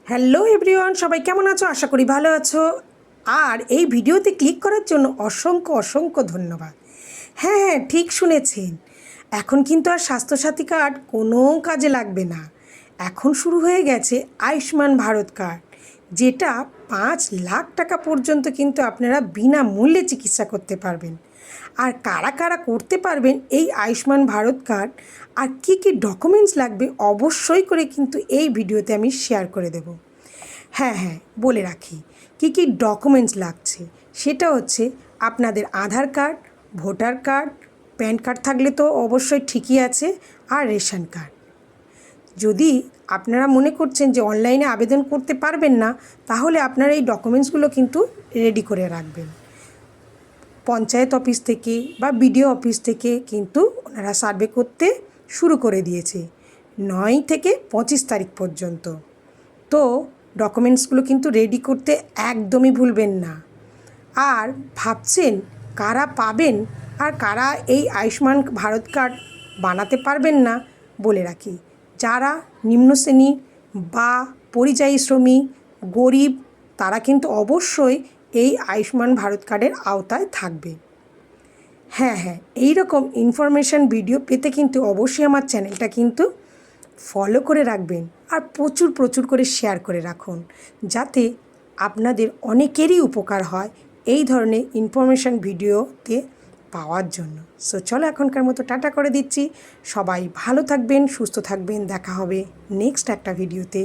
Hello everyone, সবাই কেমন আছো? আশা করি ভালো আছো। আর এই ভিডিওতে ক্লিক করার জন্য অসংখ্য অসংখ্য ধন্যবাদ। হ্যাঁ হ্যাঁ, ঠিক শুনেছেন। এখন কিন্তু আর স্বাস্থ্যসাথী কার্ড কোনো কাজে লাগবে না। এখন শুরু হয়ে গেছে আয়ুষ্মান ভারত কার্ড, যেটা 5 লাখ টাকা পর্যন্ত কিন্তু আপনারা বিনামূল্যে চিকিৎসা করতে পারবেন। আর কারা কারা করতে পারবেন এই আয়ুষ্মান ভারত কার্ড, আর কী কী ডকুমেন্টস লাগবে, অবশ্যই করে কিন্তু এই ভিডিওতে আমি শেয়ার করে দেব। হ্যাঁ হ্যাঁ, বলে রাখি কী কী ডকুমেন্টস লাগছে। সেটা হচ্ছে আপনাদের Aadhaar card, voter card, PAN card থাকলে তো অবশ্যই ঠিকই আছে, আর রেশন কার্ড। যদি আপনারা মনে করছেন যে অনলাইনে আবেদন করতে পারবেন না, তাহলে আপনারা এই ডকুমেন্টসগুলো কিন্তু রেডি করে রাখবেন। পঞ্চায়েত অফিস থেকে বা বিডিও অফিস থেকে কিন্তু ওনারা সার্ভে করতে শুরু করে দিয়েছে 9 থেকে 25 তারিখ পর্যন্ত। তো ডকুমেন্টসগুলো কিন্তু রেডি করতে একদমই ভুলবেন না। আর ভাবছেন কারা পাবেন আর কারা এই আয়ুষ্মান ভারত কার্ড বানাতে পারবেন না, বলে রাখি যারা নিম্ন শ্রেণী বা পরিযায়ী শ্রমিক, গরিব, তারা কিন্তু অবশ্যই এই আয়ুষ্মান ভারত কার্ডের আওতায় থাকবে। হ্যাঁ হ্যাঁ, এই রকম ইনফরমেশান ভিডিও পেতে কিন্তু অবশ্যই আমার চ্যানেলটা কিন্তু ফলো করে রাখবেন, আর প্রচুর প্রচুর করে শেয়ার করে রাখুন, যাতে আপনাদের অনেকেরই উপকার হয় এই ধরনের ইনফরমেশান ভিডিওতে পাওয়ার জন্য। সো চলো এখনকার মতো টাটা করে দিচ্ছি। সবাই ভালো থাকবেন, সুস্থ থাকবেন। দেখা হবে নেক্সট একটা ভিডিওতে।